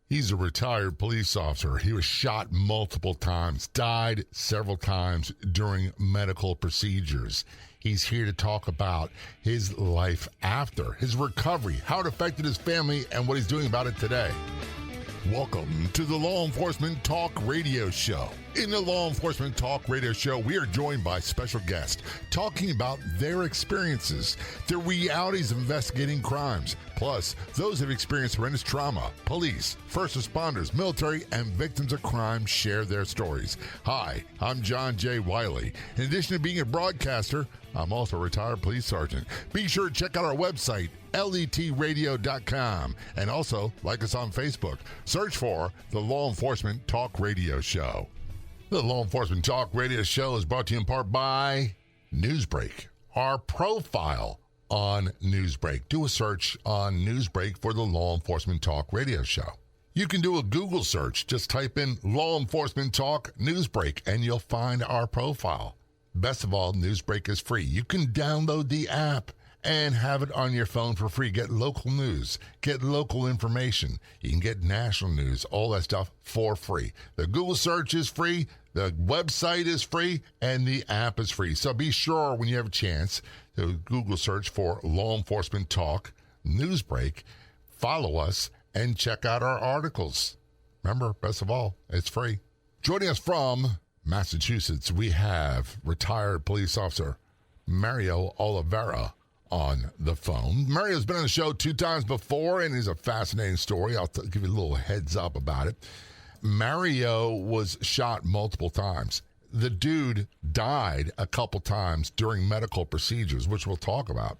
He's a retired police officer. He was shot multiple times, died several times during medical procedures. He's here to talk about his life after, his recovery, how it affected his family, and what he's doing about it today. Welcome to the Law Enforcement Talk Radio Show. In the Law Enforcement Talk Radio Show, we are joined by special guests talking about their experiences, the realities of investigating crimes, plus those who have experienced horrendous trauma. Police, first responders, military, and victims of crime share their stories. Hi, I'm John J. Wiley. In addition to being a broadcaster, I'm also a retired police sergeant. Be sure to check out our website, letradio.com, and also like us on Facebook. Search for the Law Enforcement Talk Radio Show. The Law Enforcement Talk Radio Show is brought to you in part by Newsbreak. Our profile on Newsbreak. Do a search on Newsbreak for the Law Enforcement Talk Radio Show. You can do a Google search. Just type in Law Enforcement Talk Newsbreak and you'll find our profile. Best of all, Newsbreak is free. You can download the app and have it on your phone for free. Get local news, get local information. You can get national news, all that stuff for free. The Google search is free, the website is free, and the app is free. So be sure when you have a chance to Google search for Law Enforcement Talk Newsbreak, follow us, and check out our articles. Remember, best of all, it's free. Joining us from Massachusetts, we have retired police officer Mario Oliveira on the phone. Mario's been on the show 2 times before, and it's a fascinating story. I'll give you a little heads up about it. Mario was shot multiple times. The dude died a couple times during medical procedures, which we'll talk about.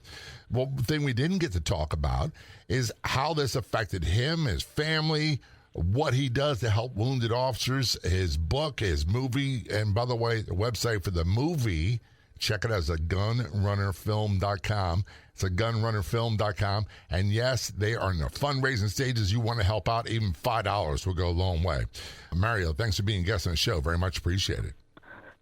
Well, the thing we didn't get to talk about is how this affected him, his family, what he does to help wounded officers, his book, his movie, and by the way, the website for the movie, check it out as a gunrunnerfilm.com. It's a gunrunnerfilm.com. And yes, they are in the fundraising stages. You want to help out, even $5 will go a long way. Mario, thanks for being a guest on the show. Very much appreciated.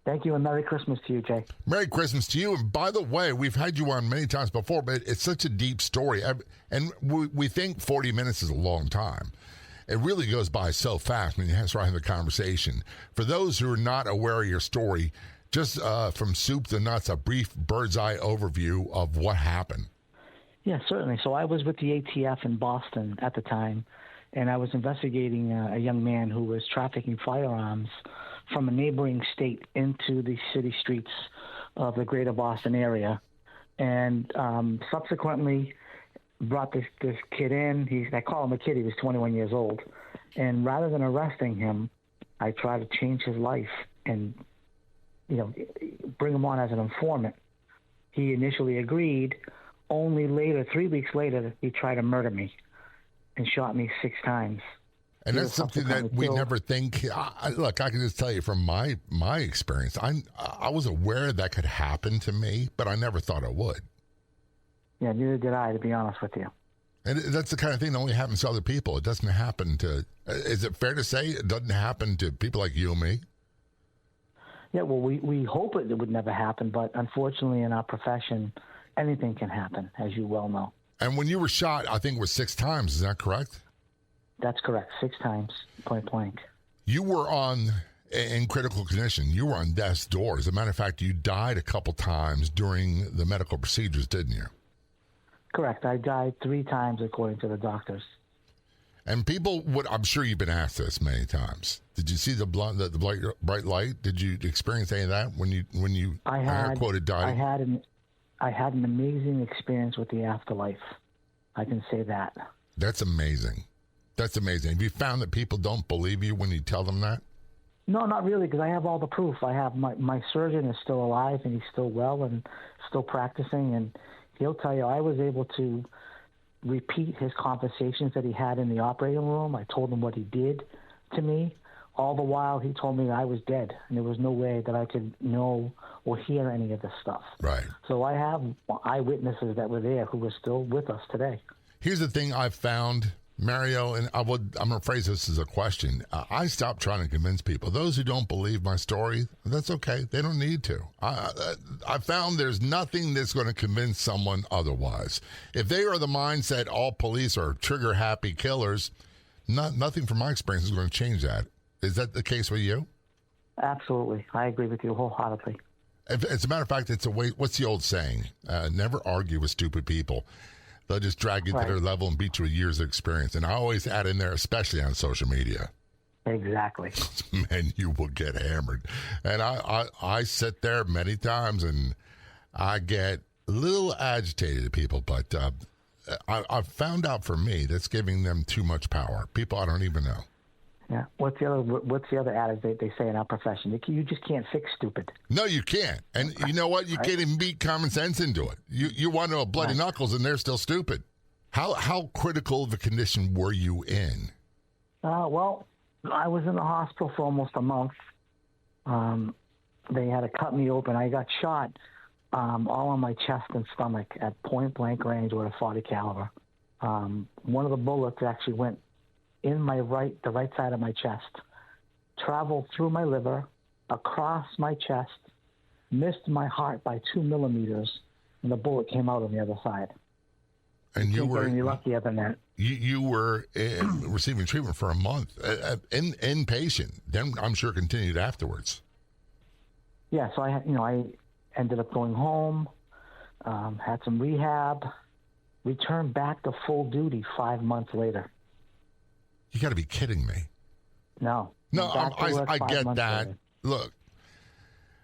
Thank you, and Merry Christmas to you, Jay. Merry Christmas to you. And by the way, we've had you on many times before, but it's such a deep story. And we think 40 minutes is a long time. It really goes by so fast when you start having the conversation. For those who are not aware of your story, just from soup to nuts, a brief bird's eye overview of what happened. Yeah, certainly. So I was with the ATF in Boston at the time, and I was investigating a young man who was trafficking firearms from a neighboring state into the city streets of the greater Boston area. And subsequently brought this kid in. I call him a kid. He was 21 years old. And rather than arresting him, I tried to change his life and bring him on as an informant. He initially agreed. Only later, 3 weeks later, he tried to murder me and shot me 6 times. And that's something that we never think. Look, I can just tell you from my experience, I was aware that could happen to me, but I never thought it would. Yeah, neither did I, to be honest with you. And that's the kind of thing that only happens to other people. It doesn't happen to, is it fair to say it doesn't happen to people like you and me? Yeah, well, we hope it would never happen, but unfortunately in our profession, anything can happen, as you well know. And when you were shot, I think it was 6 times, is that correct? That's correct, 6 times, point blank. You were in critical condition. You were on death's door. As a matter of fact, you died a couple times during the medical procedures, didn't you? Correct. I died 3 times, according to the doctors. And people would, I'm sure you've been asked this many times. Did you see the bright light? Did you experience any of that when you air quoted died? I had an amazing experience with the afterlife. I can say that. That's amazing. That's amazing. Have you found that people don't believe you when you tell them that? No, not really, because I have all the proof. I have my surgeon is still alive and he's still well and still practicing, and he'll tell you I was able to repeat his conversations that he had in the operating room. I told him what he did to me. All the while, he told me I was dead, and there was no way that I could know or hear any of this stuff. Right. So I have eyewitnesses that were there who are still with us today. Here's the thing I've found, Mario, and I'm going to phrase this as a question. I stopped trying to convince people. Those who don't believe my story, that's okay. They don't need to. I found there's nothing that's going to convince someone otherwise. If they are the mindset all police are trigger-happy killers, Nothing from my experience is going to change that. Is that the case with you? Absolutely. I agree with you wholeheartedly. As a matter of fact, it's a way. What's the old saying? Never argue with stupid people. They'll just drag you to their level and beat you with years of experience. And I always add in there, especially on social media. Exactly. Man, you will get hammered. And I sit there many times and I get a little agitated at people, but I've found out for me that's giving them too much power. People I don't even know. Yeah. What's the other adage they say in our profession? You just can't fix stupid. No, you can't. And you know what? You can't even beat common sense into it. You want to know bloody knuckles, and they're still stupid. How critical of a condition were you in? Well, I was in the hospital for almost a month. They had to cut me open. I got shot all on my chest and stomach at point blank range with a .40 caliber. One of the bullets actually went in the right side of my chest, traveled through my liver, across my chest, missed my heart by 2 millimeters, and the bullet came out on the other side. And you were any luckier than that. You were receiving treatment for a month, inpatient. Then I'm sure continued afterwards. Yeah, so I ended up going home, had some rehab, returned back to full duty 5 months later. You got to be kidding me. No, I get that. Later. Look,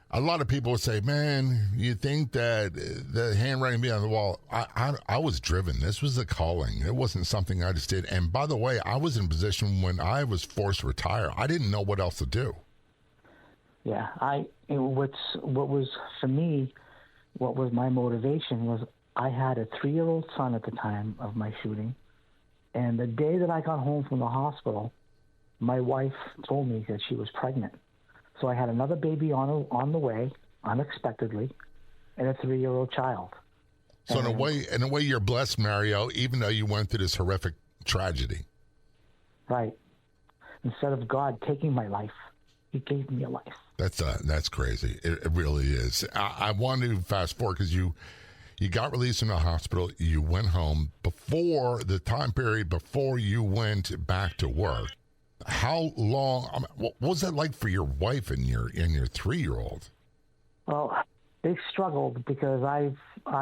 a lot of people would say, man, you think that the handwriting be on the wall. I was driven. This was a calling. It wasn't something I just did. And by the way, I was in a position when I was forced to retire. I didn't know what else to do. Yeah, what was for me, what was my motivation was I had a 3-year-old son at the time of my shooting. And the day that I got home from the hospital, my wife told me that she was pregnant. So I had another baby on the way, unexpectedly, and a 3-year-old child. So in a way, you're blessed, Mario, even though you went through this horrific tragedy. Right. Instead of God taking my life, He gave me a life. That's crazy. It really is. I want to fast forward because you got released from the hospital. You went home before the time period before you went back to work. How long? What was that like for your wife and your 3-year-old? Well, they struggled because I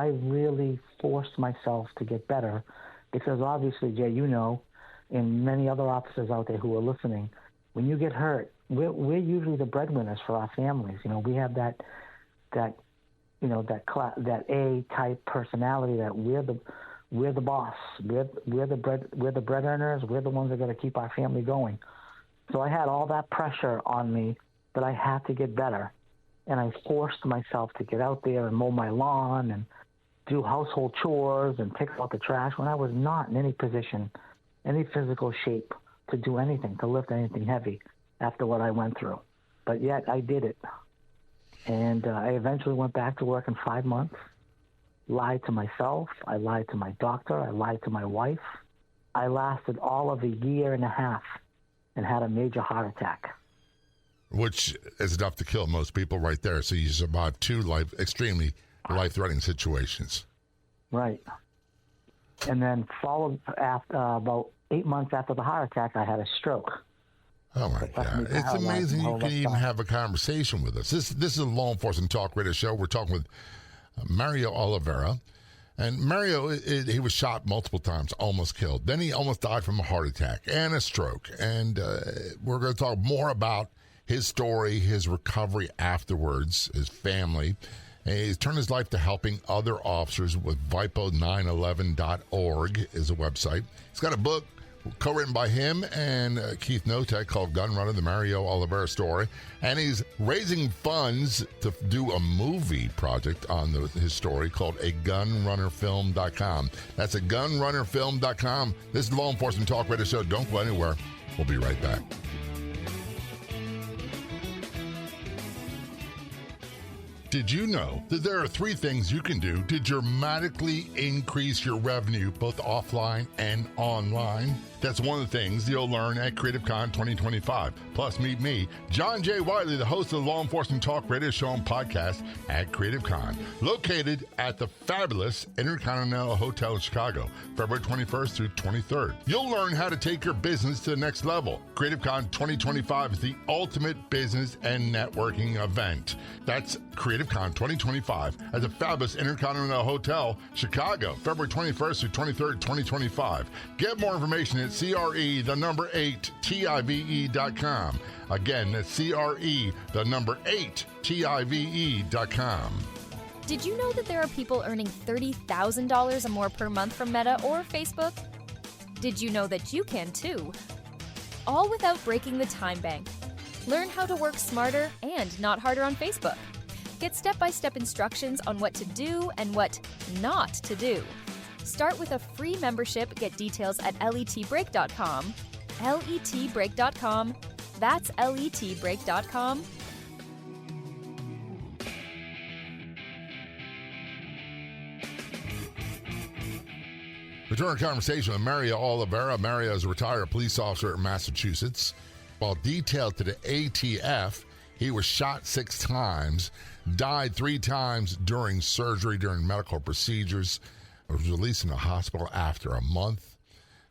really forced myself to get better. Because obviously, Jay, and many other officers out there who are listening, when you get hurt, we're usually the breadwinners for our families. We have that A-type personality that we're the boss. We're the bread earners. We're the ones that are going to keep our family going. So I had all that pressure on me that I had to get better, and I forced myself to get out there and mow my lawn and do household chores and pick out the trash when I was not in any position, any physical shape to do anything, to lift anything heavy after what I went through. But yet I did it. And I eventually went back to work in 5 months, lied to myself, I lied to my doctor, I lied to my wife. I lasted all of a year and a half and had a major heart attack. Which is enough to kill most people right there. So you survived 2 extremely life-threatening situations. Right. And then followed after about 8 months after the heart attack, I had a stroke. Oh, my God. It's amazing you can even have a conversation with us. This is a Law Enforcement Talk Radio show. We're talking with Mario Oliveira. And Mario, he was shot multiple times, almost killed. Then he almost died from a heart attack and a stroke. And we're going to talk more about his story, his recovery afterwards, his family. And he's turned his life to helping other officers with vipo911.org is a website. He's got a book co-written by him and Keith Notek called Gunrunner, the Mario Oliveira story. And he's raising funds to do a movie project on his story called a gunrunnerfilm.com. That's a gunrunnerfilm.com. This is Law Enforcement Talk Radio Show. Don't go anywhere. We'll be right back. Did you know that there are 3 things you can do to dramatically increase your revenue both offline and online? That's one of the things you'll learn at CreativeCon 2025. Plus, meet me, John J. Wiley, the host of the Law Enforcement Talk Radio Show and podcast at CreativeCon, located at the fabulous Intercontinental Hotel in Chicago, February 21st through 23rd. You'll learn how to take your business to the next level. CreativeCon 2025 is the ultimate business and networking event. That's CreativeCon 2025 at the fabulous Intercontinental Hotel, Chicago, February 21st through 23rd, 2025. Get more information at CRE8TIVE.com. Again, that's CRE8TIVE.com. Did you know that there are people earning $30,000 or more per month from Meta or Facebook? Did you know that you can too? All without breaking the time bank. Learn how to work smarter and not harder on Facebook. Get step-by-step instructions on what to do and what not to do. Start with a free membership. Get details at letbreak.com. letbreak.com. That's letbreak.com. Return our conversation with Mario Oliveira. Mario is a retired police officer in Massachusetts. While detailed to the ATF, he was shot 6 times, died 3 times during surgery, during medical procedures, was released from the hospital after a month.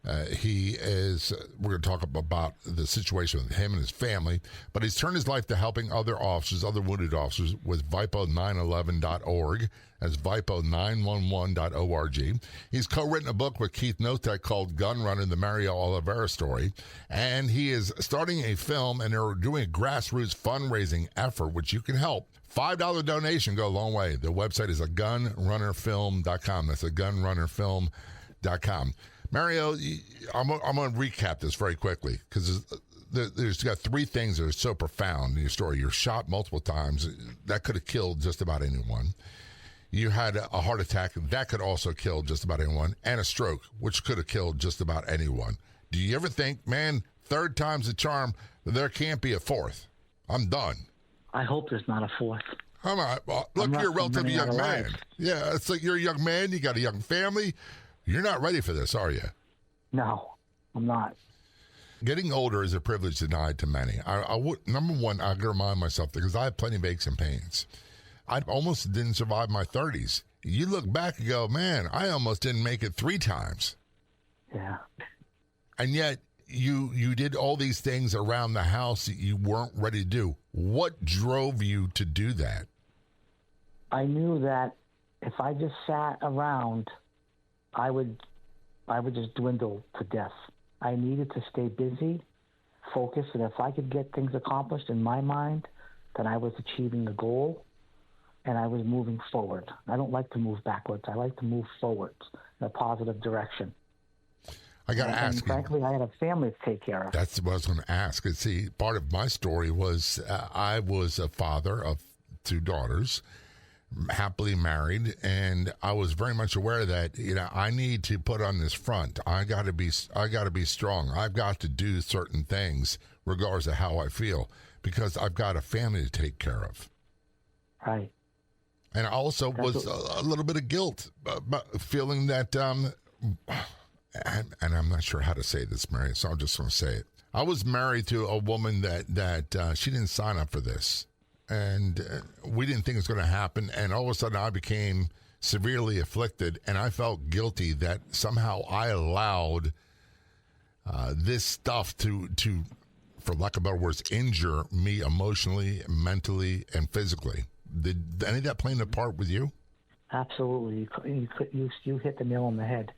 We're going to talk about the situation with him and his family, but he's turned his life to helping other officers, other wounded officers, with VIPO911.org. That's VIPO911.org. He's co-written a book with Keith Notek called Gunrunner, the Mario Oliveira story, and he is starting a film, and they're doing a grassroots fundraising effort, which you can help. $5 donation go a long way. The website is gunrunnerfilm.com. That's gunrunnerfilm.com. Mario, I'm going to recap this very quickly because there's got 3 things that are so profound in your story. You're shot multiple times. That could have killed just about anyone. You had a heart attack. That could also kill just about anyone. And a stroke, which could have killed just about anyone. Do you ever think, man, 3rd time's the charm, there can't be a 4th? I'm done. I hope there's not a 4th. All right. Well, look, you're a relatively young man. Yeah, it's like you're a young man. You got a young family. You're not ready for this, are you? No, I'm not. Getting older is a privilege denied to many. I would, number one, I got to remind myself because I have plenty of aches and pains. I almost didn't survive my 30s. You look back and go, man, I almost didn't make it 3 times. Yeah. And yet you did all these things around the house that you weren't ready to do. What drove you to do that? I knew that if I just sat around, I would just dwindle to death. I needed to stay busy, focused, and if I could get things accomplished in my mind, then I was achieving a goal and I was moving forward. I don't like to move backwards. I like to move forward in a positive direction. I got to ask you. Frankly, I had a family to take care of. That's what I was going to ask. And see, part of my story was I was a father of 2 daughters, happily married, and I was very much aware that I need to put on this front. I got to be strong. I've got to do certain things regardless of how I feel because I've got a family to take care of. Right. And I also was a little bit of guilt, feeling that, and I'm not sure how to say this, Mary, so I'm just going to say it. I was married to a woman that she didn't sign up for this. And we didn't think it was going to happen. And all of a sudden I became severely afflicted. And I felt guilty that somehow I allowed this stuff to, for lack of better words, injure me emotionally, mentally, and physically. Did any of that play a part with you? Absolutely. You hit the nail on the head.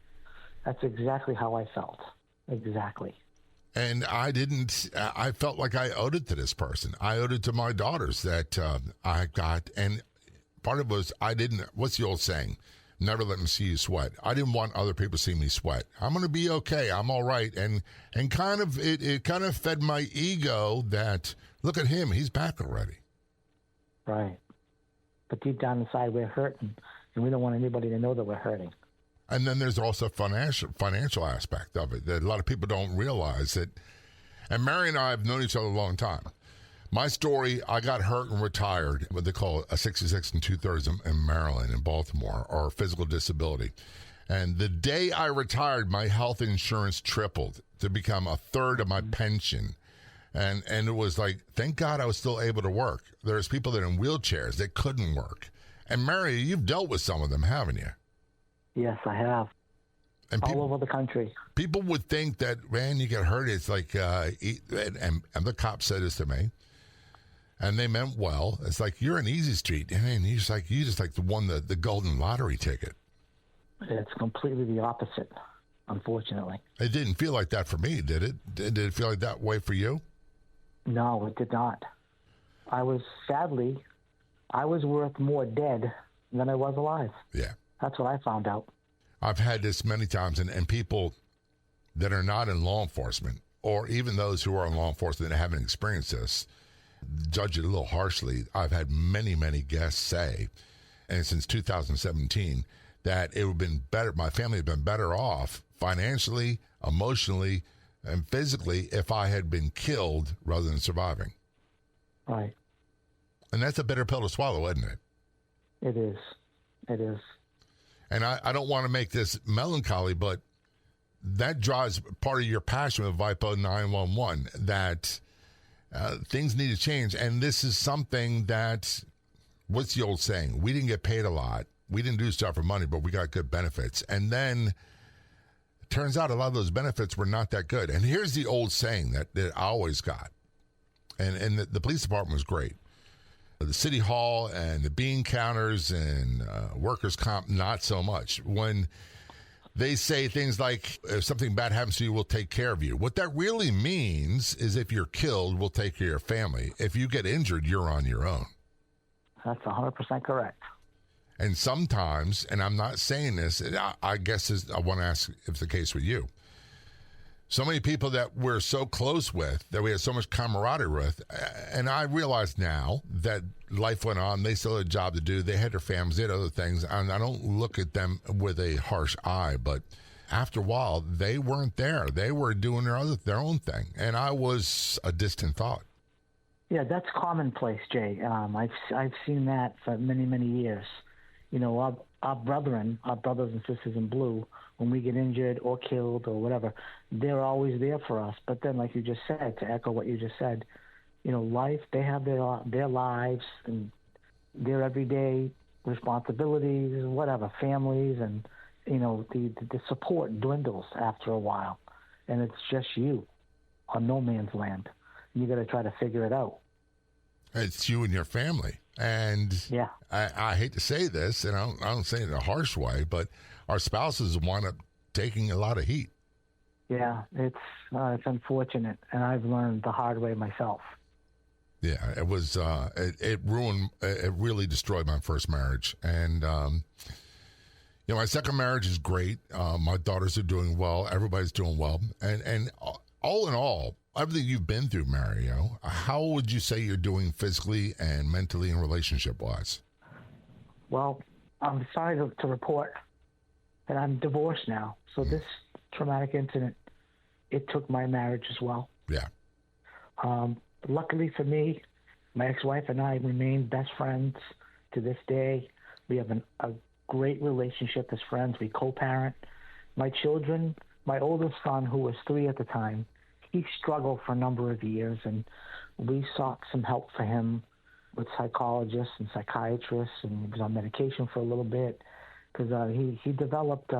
That's exactly how I felt. Exactly. And I felt like I owed it to this person. I owed it to my daughters that I got. And part of it was what's the old saying? Never let them see you sweat. I didn't want other people to see me sweat. I'm going to be okay. I'm all right. And kind of, it kind of fed my ego that, look at him. He's back already. Right. But deep down inside, we're hurting. And we don't want anybody to know that we're hurting. And then there's also financial aspect of it that a lot of people don't realize that. And Mary and I have known each other a long time. My story, I got hurt and retired, what they call a 66 2/3 in Maryland, in Baltimore, or physical disability. And the day I retired, my health insurance tripled to become a third of my pension. And it was like, thank God I was still able to work. There's people that are in wheelchairs that couldn't work. And Mario, you've dealt with some of them, haven't you? Yes, I have. And all over the country. People would think that, man, you get hurt. It's like, and the cop said this to me, and they meant well. It's like, you're an easy street. And you just won the golden lottery ticket. It's completely the opposite, unfortunately. It didn't feel like that for me, did it? Did it feel like that way for you? No, it did not. Sadly, I was worth more dead than I was alive. Yeah. That's what I found out. I've had this many times, and people that are not in law enforcement, or even those who are in law enforcement that haven't experienced this, judge it a little harshly. I've had many, many guests say, and since 2017, that it would have been better, my family had been better off financially, emotionally, and physically if I had been killed rather than surviving. Right. And that's a bitter pill to swallow, isn't it? It is. It is. And I don't want to make this melancholy, but that drives part of your passion with VIPO 911, that things need to change. And this is something that, what's the old saying? We didn't get paid a lot. We didn't do stuff for money, but we got good benefits. And then it turns out a lot of those benefits were not that good. And here's the old saying that I always got. And the police department was great. The city hall and the bean counters and workers' comp, not so much. When they say things like, if something bad happens to you, we'll take care of you. What that really means is if you're killed, we'll take care of your family. If you get injured, you're on your own. That's 100% correct. And sometimes, and I'm not saying this, I guess I want to ask if it's the case with you. So many people that we're so close with, that we had so much camaraderie with, and I realize now that life went on, they still had a job to do, they had their families, they had other things, and I don't look at them with a harsh eye, but after a while, they weren't there. They were doing their own thing, and I was a distant thought. Yeah, that's commonplace, Jay. I've seen that for many, many years. You know, our brothers and sisters in blue, when we get injured or killed or whatever, they're always there for us. But then, like you just said, to echo what you just said, you know, life, they have their lives and their everyday responsibilities, whatever, families, and, you know, the support dwindles after a while. And it's just you on no man's land. You got to try to figure it out. It's you and your family. And yeah. I hate to say this, and I don't say it in a harsh way, but our spouses wind up taking a lot of heat. Yeah, it's unfortunate, and I've learned the hard way myself. Yeah, it was it really destroyed my first marriage, and you know, my second marriage is great. My daughters are doing well, everybody's doing well, and all in all, everything you've been through, Mario, how would you say you're doing physically and mentally and relationship-wise? Well, I'm sorry to report that I'm divorced now. So this traumatic incident, it took my marriage as well. Yeah. Luckily for me, my ex-wife and I remain best friends to this day. We have a great relationship as friends. We co-parent. My children, my oldest son, who was 3 at the time, he struggled for a number of years, and we sought some help for him with psychologists and psychiatrists, and he was on medication for a little bit because he developed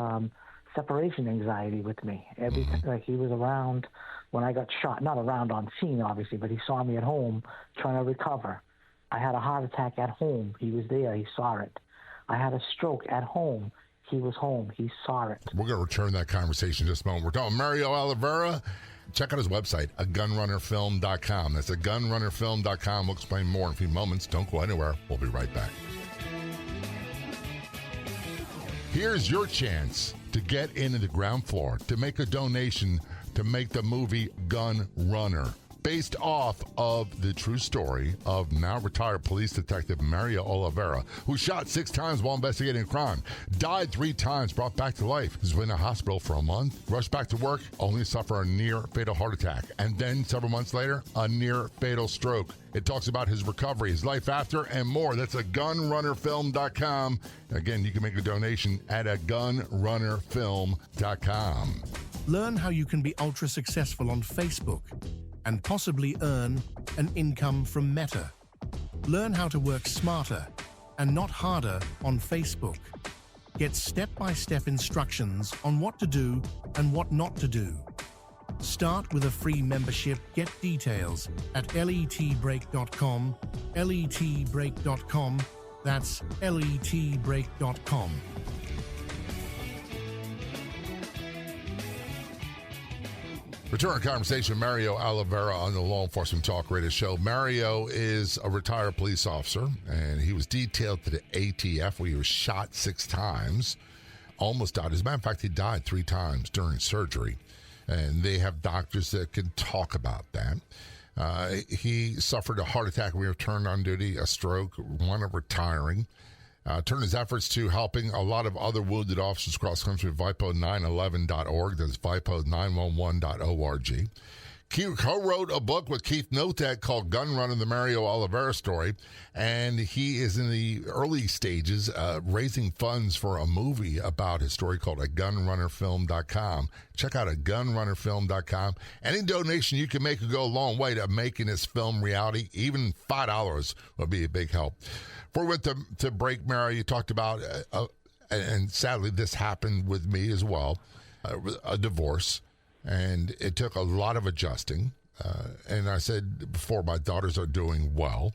separation anxiety with me. Every time, like, he was around when I got shot, not around on scene, obviously, but he saw me at home trying to recover. I had a heart attack at home. He was there. He saw it. I had a stroke at home. He was home. He saw it. We're going to return that conversation in just a moment. We're talking Mario Oliveira. Check out his website, gunrunnerfilm.com. That's gunrunnerfilm.com. We'll explain more in a few moments. Don't go anywhere. We'll be right back. Here's your chance to get into the ground floor, to make a donation to make the movie Gunrunner, based off of the true story of now retired police detective Mario Oliveira, who shot 6 times while investigating a crime, died 3 times, brought back to life, was in a hospital for a month, rushed back to work, only to suffer a near-fatal heart attack, and then several months later, a near-fatal stroke. It talks about his recovery, his life after, and more. That's at gunrunnerfilm.com. Again, you can make a donation at gunrunnerfilm.com. Learn how you can be ultra successful on Facebook and possibly earn an income from Meta. Learn how to work smarter and not harder on Facebook. Get step-by-step instructions on what to do and what not to do. Start with a free membership. Get details at letbreak.com, letbreak.com. That's letbreak.com. Return to conversation with Mario Oliveira on the Law Enforcement Talk Radio Show. Mario is a retired police officer, and he was detailed to the ATF where he was shot 6 times, almost died. As a matter of fact, he died 3 times during surgery, and they have doctors that can talk about that. He suffered a heart attack when he returned on duty, a stroke, wound up retiring. Turned his efforts to helping a lot of other wounded officers across the country at VIPO911.org. That's VIPO911.org. He co-wrote a book with Keith Notek called Gunrunner, the Mario Oliveira story, and he is in the early stages raising funds for a movie about his story called at gunrunnerfilm.com. Check out at gunrunnerfilm.com. Any donation you can make will go a long way to making this film reality. Even $5 would be a big help. Before we went to break, Mario, you talked about, and sadly this happened with me as well, a divorce. And it took a lot of adjusting. And I said before, my daughters are doing well.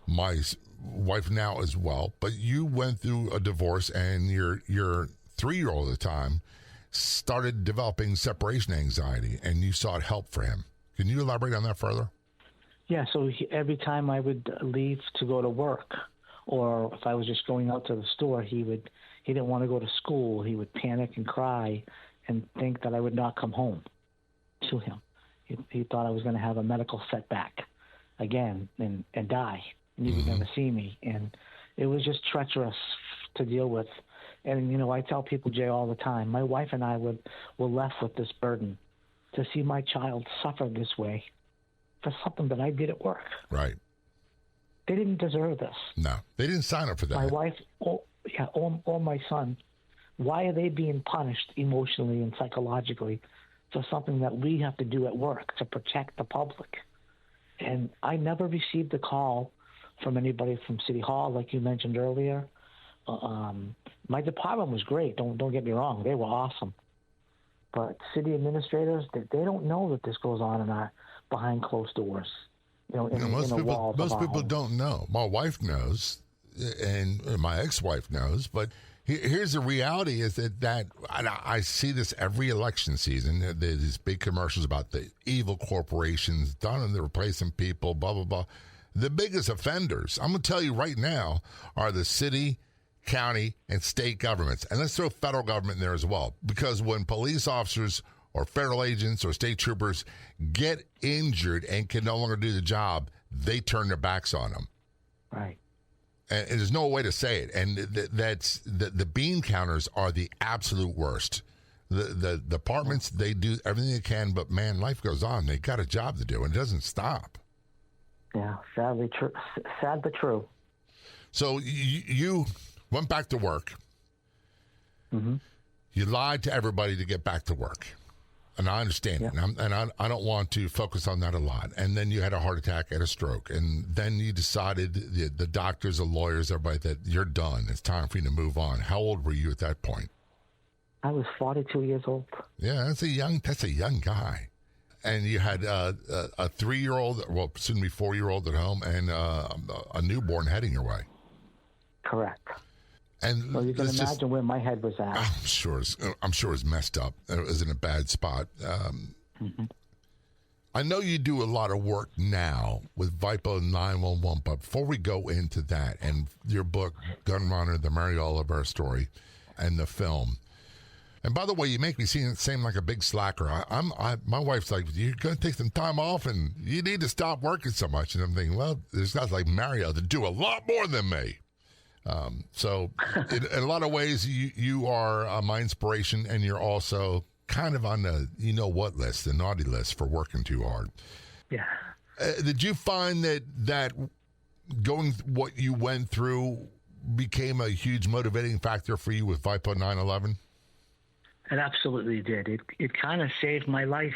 My wife now as well. But you went through a divorce, and your 3-year-old at the time started developing separation anxiety, and you sought help for him. Can you elaborate on that further? Yeah, so every time I would leave to go to work, or if I was just going out to the store, he didn't want to go to school. He would panic and cry and think that I would not come home to him. He thought I was going to have a medical setback again and die, and he would never see me. And it was just treacherous to deal with. And, I tell people, Jay, all the time, my wife and I were left with this burden to see my child suffer this way for something that I did at work. Right. They didn't deserve this. No, they didn't sign up for that. My wife, or my son, why are they being punished emotionally and psychologically for something that we have to do at work to protect the public? And I never received a call from anybody from City Hall, like you mentioned earlier. My department was great. Don't get me wrong; they were awesome. But city administrators, they don't know that this goes on behind closed doors. Most people don't know. My wife knows, and my ex-wife knows, but here's the reality: is that I see this every election season. There's these big commercials about the evil corporations done and they're replacing people, blah blah blah. The biggest offenders, I'm going to tell you right now, are the city, county, and state governments, and let's throw federal government in there as well. Because when police officers or federal agents or state troopers get injured and can no longer do the job, they turn their backs on them. Right. And there's no way to say it. And that's the bean counters are the absolute worst. The departments, they do everything they can, but man, life goes on. They got a job to do, and it doesn't stop. Yeah, sadly true. Sad but true. So you went back to work. Mm-hmm. You lied to everybody to get back to work. And I understand it, and I don't want to focus on that a lot. And then you had a heart attack and a stroke, and then you decided, the doctors, the lawyers, everybody, that you're done. It's time for you to move on. How old were you at that point? I was 42 years old. Yeah, that's a young guy. And you had a 3-year-old, well, soon to be 4-year-old at home, and a newborn heading your way. Correct. And so you can imagine where my head was at. I'm sure it's messed up. It was in a bad spot. I know you do a lot of work now with VIPO 911, but before we go into that and your book, Gunrunner, the Mario Oliveira story, and the film. And by the way, you make me seem like a big slacker. My wife's like, you're going to take some time off and you need to stop working so much. And I'm thinking, well, there's guys like Mario that do a lot more than me. So in a lot of ways, you are my inspiration, and you're also kind of on the you-know-what list, the naughty list for working too hard. Yeah. Did you find that going what you went through became a huge motivating factor for you with VIPO 911? It absolutely did. It kind of saved my life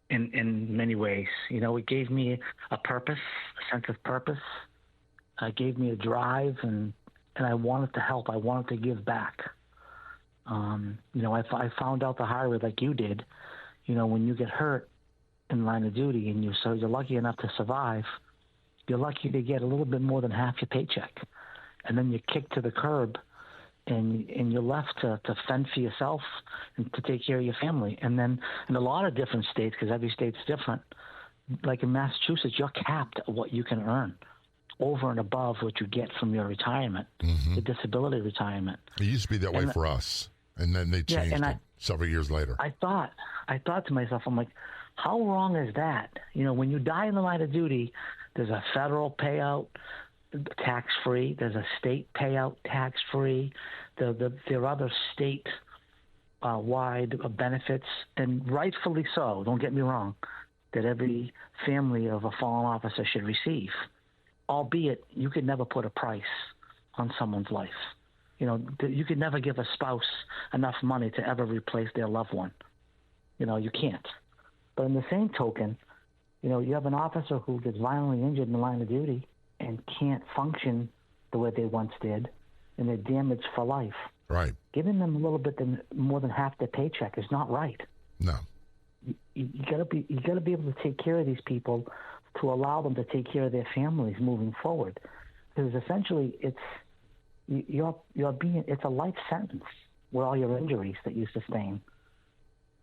in many ways. You know, it gave me a purpose, a sense of purpose. It gave me a drive, and I wanted to help. I wanted to give back. You know, I found out the hard way, like you did. You know, when you get hurt in line of duty and you're lucky enough to survive, you're lucky to get a little bit more than half your paycheck. And then you're kicked to the curb, and you're left to fend for yourself and to take care of your family. And then in a lot of different states, because every state's different, like in Massachusetts, you're capped at what you can earn over and above what you get from your retirement, your disability retirement. It used to be that way for us, and then they changed it several years later. I thought to myself, I'm like, how wrong is that? You know, when you die in the line of duty, there's a federal payout, tax-free. There's a state payout, tax-free. There are other state-wide benefits, and rightfully so, don't get me wrong, that every family of a fallen officer should receive, albeit you could never put a price on someone's life. You know, you could never give a spouse enough money to ever replace their loved one. You know, you can't. But in the same token, you know, you have an officer who gets violently injured in the line of duty and can't function the way they once did, and they're damaged for life. Right. Giving them a little bit more than half their paycheck is not right. No. You gotta be able to take care of these people to allow them to take care of their families moving forward, because essentially it's a life sentence with all your injuries that you sustain,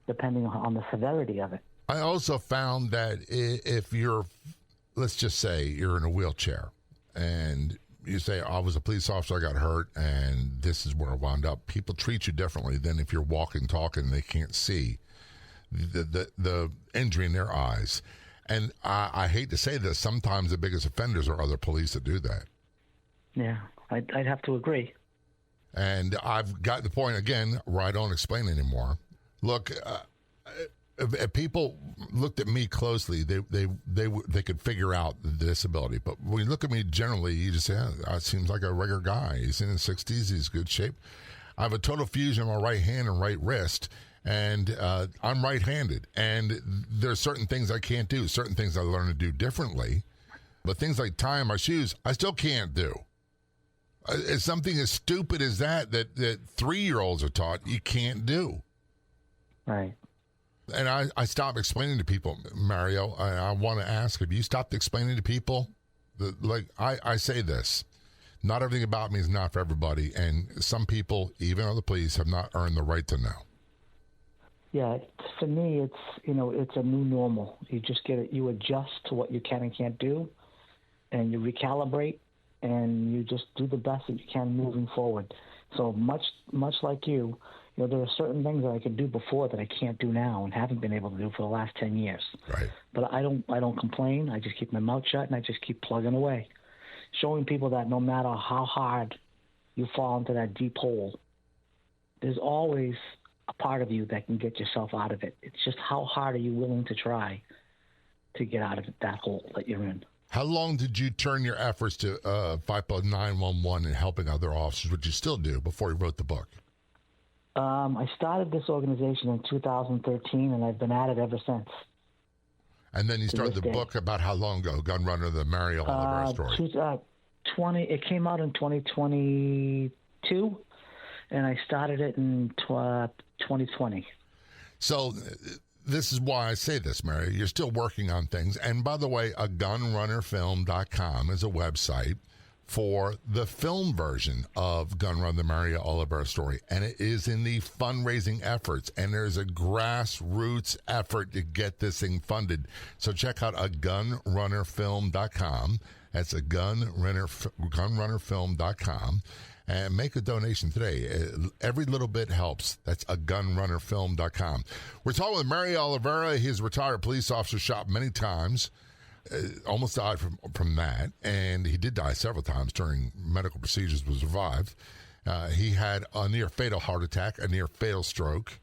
depending on the severity of it. I also found that if you're, let's just say you're in a wheelchair and you say, I was a police officer, I got hurt, and this is where I wound up, people treat you differently than if you're walking, talking, they can't see the injury in their eyes. And I hate to say this, sometimes the biggest offenders are other police that do that. Yeah, I'd have to agree. And I've got the point, again, where I don't explain anymore. Look, if people looked at me closely, they could figure out the disability. But when you look at me generally, you just say, oh, it seems like a regular guy. He's in his 60s. He's in good shape. I have a total fusion in my right hand and right wrist, and I'm right-handed. And there's certain things I can't do, certain things I learn to do differently. But things like tying my shoes, I still can't do. It's something as stupid as that 3-year-olds are taught you can't do. Right. And I stopped explaining to people, Mario, I want to ask, have you stopped explaining to people? I say this, not everything about me is not for everybody, and some people, even other police, have not earned the right to know. Yeah, for me, it's a new normal. You just you adjust to what you can and can't do, and you recalibrate, and you just do the best that you can moving forward. So much like you, you know, there are certain things that I could do before that I can't do now and haven't been able to do for the last 10 years. Right. But I don't complain. I just keep my mouth shut and I just keep plugging away, showing people that no matter how hard you fall into that deep hole, there's always a part of you that can get yourself out of it. It's just how hard are you willing to try to get out of that hole that you're in. How long did you turn your efforts to 911 and helping other officers, which you still do, before you wrote the book? I started this organization in 2013, and I've been at it ever since. And then you started the book about how long ago? Gunrunner, the Mario Oliveira story. It came out in 2022, and I started it in 2020. So this is why I say this, Mario. You're still working on things. And by the way, gunrunnerfilm.com is a website for the film version of Gunrunner, the Mario Oliveira story. And it is in the fundraising efforts. And there's a grassroots effort to get this thing funded. So check out gunrunnerfilm.com. That's gunrunnerfilm.com. And make a donation today. Every little bit helps. That's gunrunnerfilm.com. We're talking with Mario Oliveira. He's a retired police officer, shot many times. Almost died from that, and he did die several times during medical procedures, but survived. He had a near-fatal heart attack, a near-fatal stroke,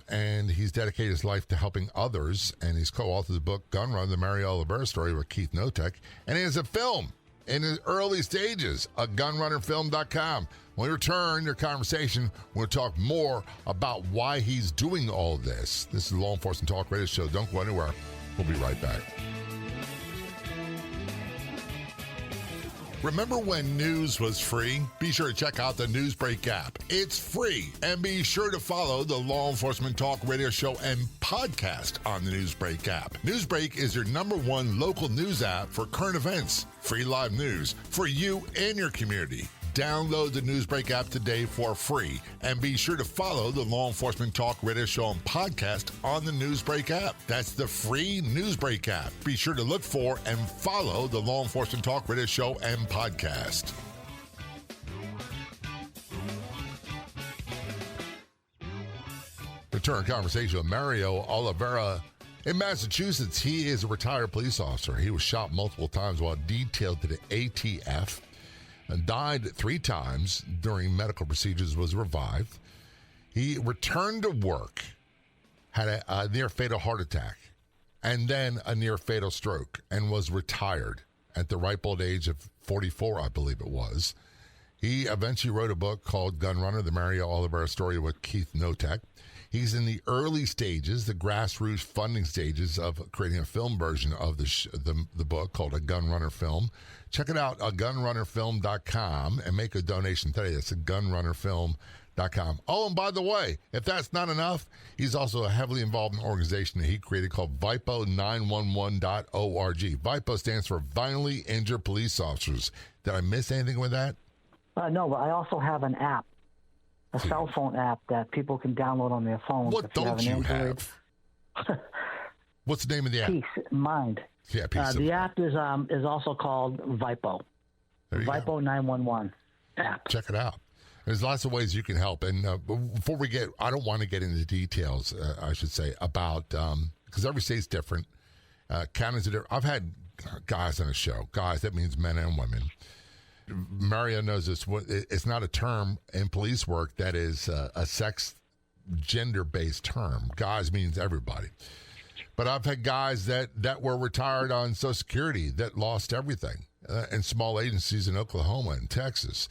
and he's dedicated his life to helping others, and he's co-authored the book, Gunrunner, the Mario Oliveira story with Keith Notek, and he has a film. in the early stages at gunrunnerfilm.com. When we return your conversation, we'll talk more about why he's doing all this. This is the Law Enforcement Talk Radio Show. Don't go anywhere. We'll be right back. Remember when news was free? Be sure to check out the Newsbreak app. It's free. And be sure to follow the Law Enforcement Talk Radio Show and podcast on the Newsbreak app. Newsbreak is your #1 local news app for current events, free live news for you and your community. Download the Newsbreak app today for free, and be sure to follow the Law Enforcement Talk Radio Show and podcast on the Newsbreak app. That's the free Newsbreak app. Be sure to look for and follow the Law Enforcement Talk Radio Show and podcast. Return conversation with Mario Oliveira. In Massachusetts, he is a retired police officer. He was shot multiple times while detailed to the ATF. And died 3 times during medical procedures, was revived. He returned to work, had a near-fatal heart attack, and then a near-fatal stroke, and was retired at the ripe old age of 44, I believe it was. He eventually wrote a book called Gunrunner, the Mario Oliveira story with Keith Notek. He's in the early stages, the grassroots funding stages of creating a film version of the book called A Gunrunner Film. Check it out at gunrunnerfilm.com and make a donation today. That's at gunrunnerfilm.com. Oh, and by the way, if that's not enough, he's also heavily involved in an organization that he created called VIPO911.org. VIPO stands for Violently Injured Police Officers. Did I miss anything with that? No, but I also have an app, a cell phone app that people can download on their phones. What don't you have? What's the name of the app? Peace Mind. Yeah, Peace The app is also called VIPO. VIPO 911 app. Check it out. There's lots of ways you can help. And before I don't want to get into details, I should say, about, because every state's different. Counties are different. I've had guys on the show. Guys, that means men and women. Mario knows this. It's not a term in police work that is a sex, gender-based term. Guys means everybody. But I've had guys that were retired on Social Security that lost everything in small agencies in Oklahoma and Texas.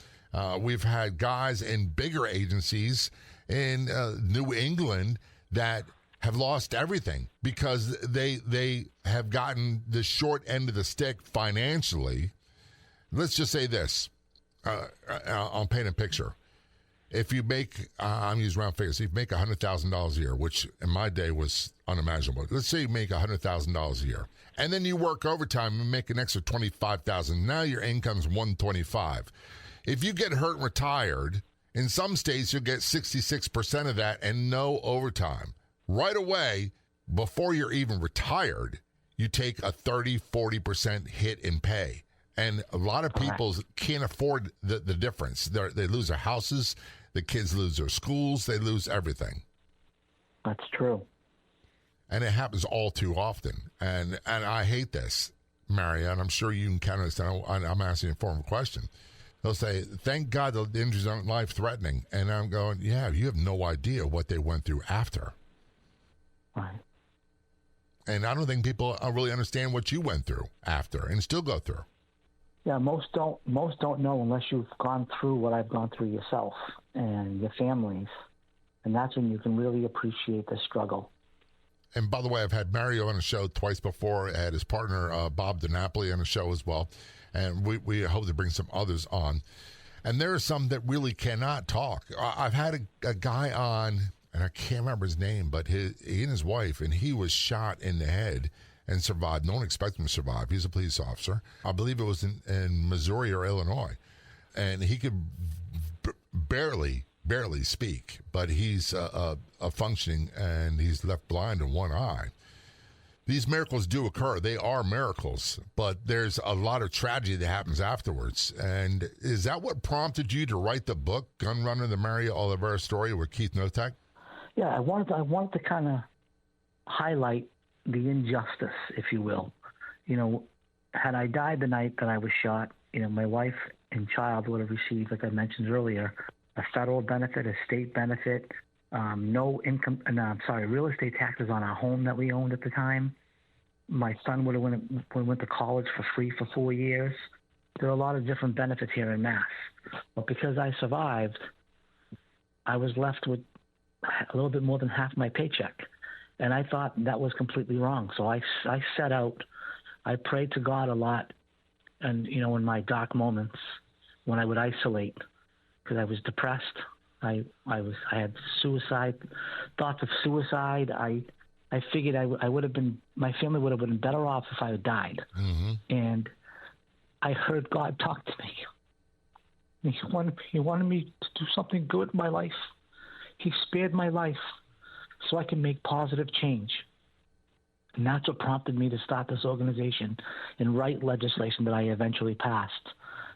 We've had guys in bigger agencies in New England that have lost everything because they have gotten the short end of the stick financially. Let's just say this. I'll paint a picture. If you make, I'm using round figures, if you make $100,000 a year, which in my day was unimaginable. Let's say you make $100,000 a year, and then you work overtime and make an extra $25,000. Now your income's $125,000. If you get hurt and retired, in some states you'll get 66% of that and no overtime. Right away, before you're even retired, you take a 30-40% hit in pay. And a lot of people can't afford the difference. They lose their houses, the kids lose their schools, they lose everything. That's true. And it happens all too often. And I hate this, Maria, and I'm sure you can kind of understand. I'm asking a formal question. They'll say, thank God the injuries aren't life-threatening. And I'm going, yeah, you have no idea what they went through after. Right. And I don't think people really understand what you went through after and still go through. Yeah, most don't know unless you've gone through what I've gone through yourself and your families, and that's when you can really appreciate the struggle. And by the way, I've had Mario on the show twice before. I had his partner Bob DiNapoli on the show as well, and we hope to bring some others on. And there are some that really cannot talk. I've had a guy on, and I can't remember his name, but he and his wife, and he was shot in the head and survived. No one expected him to survive. He's a police officer. I believe it was in Missouri or Illinois. And he could barely speak, but he's a functioning, and he's left blind in one eye. These miracles do occur. They are miracles, but there's a lot of tragedy that happens afterwards. And is that what prompted you to write the book, Gunrunner, the Mario Oliveira story with Keith Notek? Yeah, I wanted to kind of highlight the injustice, if you will. You know, had I died the night that I was shot, you know, my wife and child would have received, like I mentioned earlier, a federal benefit, a state benefit, real estate taxes on our home that we owned at the time. My son would have went to college for free for 4 years. there are a lot of different benefits here in Mass. But because I survived, I was left with a little bit more than half my paycheck. And I thought that was completely wrong. So I set out, I prayed to God a lot. And, in my dark moments when I would isolate, because I was depressed, I had thoughts of suicide. I figured I would have been, my family would have been better off if I had died. Mm-hmm. And I heard God talk to me. He wanted me to do something good in my life. He spared my life so I can make positive change. And that's what prompted me to start this organization and write legislation that I eventually passed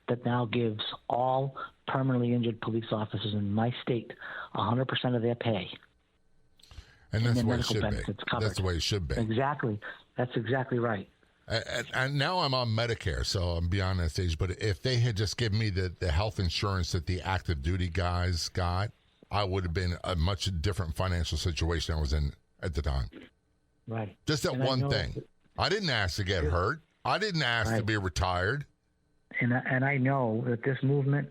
that now gives all permanently injured police officers in my state 100% of their pay. And that's the way it medical should be. benefits covered. That's the way it should be. Exactly. That's exactly right. And now I'm on Medicare, so I'm beyond that stage. But if they had just given me the health insurance that the active duty guys got, I would have been a much different financial situation I was in at the time. Right. Just that one thing. I didn't ask to get hurt. I didn't ask to be retired. And I know that this movement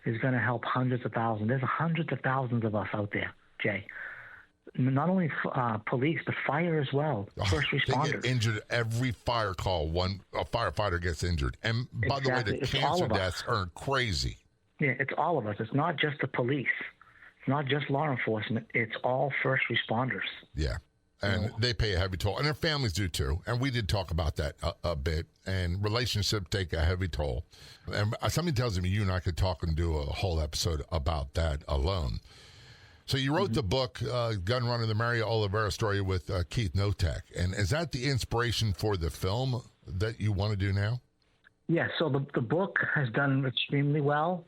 is going to help hundreds of thousands. There's hundreds of thousands of us out there, Jay. Not only police, but fire as well. First responders. They get injured every fire call. A firefighter gets injured. And by the way, the cancer deaths are crazy. Yeah, it's all of us. It's not just the police. It's not just law enforcement. It's all first responders. Yeah. And they pay a heavy toll. And their families do too. And we did talk about that a bit. And relationships take a heavy toll. And somebody tells me you and I could talk and do a whole episode about that alone. So you wrote the book, Gunrunner, the Mario Oliveira story with Keith Notek. And is that the inspiration for the film that you want to do now? Yeah, so the book has done extremely well.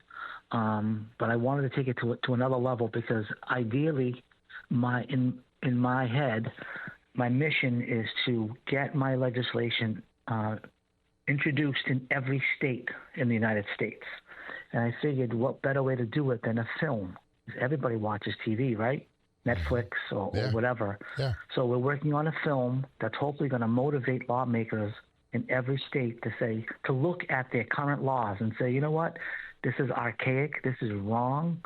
But I wanted to take it to another level because ideally in my head, my mission is to get my legislation introduced in every state in the United States. And I figured what better way to do it than a film? Everybody watches TV, right? Netflix or whatever. Yeah. So we're working on a film that's hopefully going to motivate lawmakers in every state to look at their current laws and say, you know what? This is archaic. This is wrong.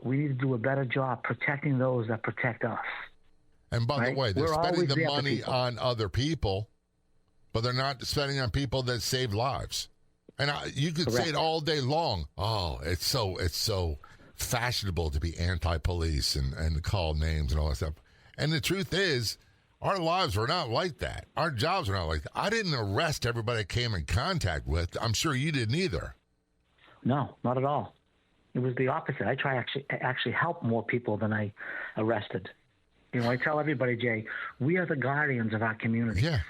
We need to do a better job protecting those that protect us. And by the way, they're spending the money on other people, but they're not spending on people that save lives. And you could say it all day long. Oh, it's so fashionable to be anti-police and call names and all that stuff. And the truth is, our lives are not like that. Our jobs are not like that. I didn't arrest everybody I came in contact with. I'm sure you didn't either. No, not at all. It was the opposite. I try actually help more people than I arrested. I tell everybody, Jay, we are the guardians of our community. Yeah.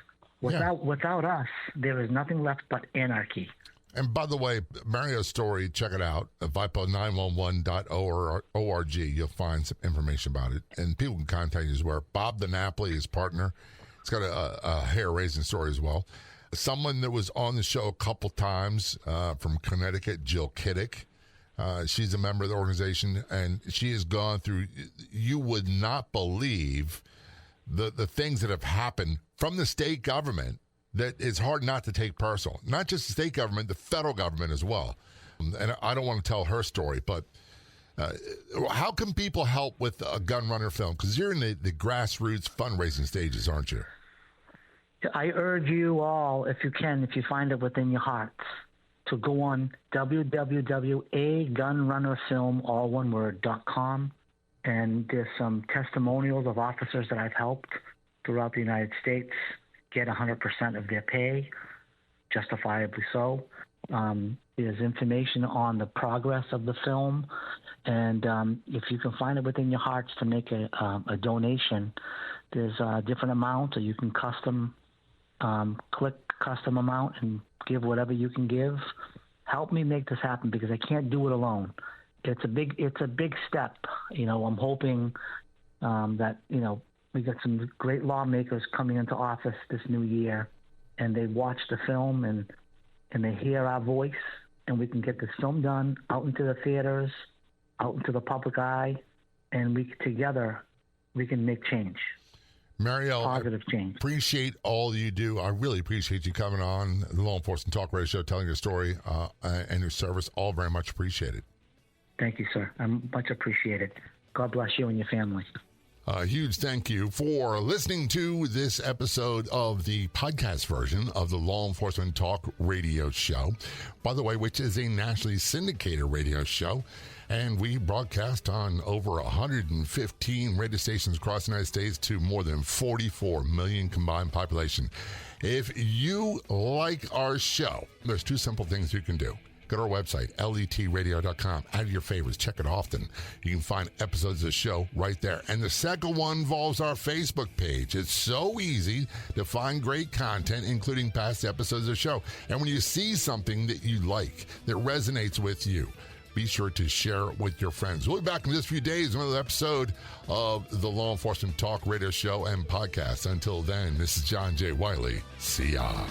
Without us, there is nothing left but anarchy. And by the way, Mario's story, check it out at vipo911.org. You'll find some information about it. And people can contact you as well. Bob the Napoli, his partner, he's got a hair-raising story as well. Someone that was on the show a couple times from Connecticut, Jill Kiddick. She's a member of the organization, and she has gone through, you would not believe the things that have happened from the state government that is hard not to take personal. Not just the state government, the federal government as well. And I don't want to tell her story, but how can people help with a Gunrunner film? Because you're in the grassroots fundraising stages, aren't you? I urge you all, if you find it within your hearts, to go on www.agunrunnerfilm.com, and there's some testimonials of officers that I've helped throughout the United States get 100% of their pay, justifiably so. There's information on the progress of the film, and if you can find it within your hearts to make a donation, there's a different amount, or you can click custom amount and give whatever you can give. Help me make this happen because I can't do it alone. It's a big step. I'm hoping that we got some great lawmakers coming into office this new year, and they watch the film and they hear our voice, and we can get this film done out into the theaters, out into the public eye, and together we can make change. Mario, positive change. Appreciate all you do. I really appreciate you coming on the Law Enforcement Talk Radio Show, telling your story and your service. All very much appreciated. Thank you, sir. I'm much appreciated. God bless you and your family. A huge thank you for listening to this episode of the podcast version of the Law Enforcement Talk Radio Show, by the way, which is a nationally syndicated radio show. And we broadcast on over 115 radio stations across the United States to more than 44 million combined population. If you like our show, there's two simple things you can do. Go to our website, letradio.com. Add your favorites. Check it often. You can find episodes of the show right there. And the second one involves our Facebook page. It's so easy to find great content, including past episodes of the show. And when you see something that you like, that resonates with you, be sure to share it with your friends. We'll be back in just a few days, another episode of the Law Enforcement Talk Radio Show and podcast. Until then, this is John J. Wiley. See ya.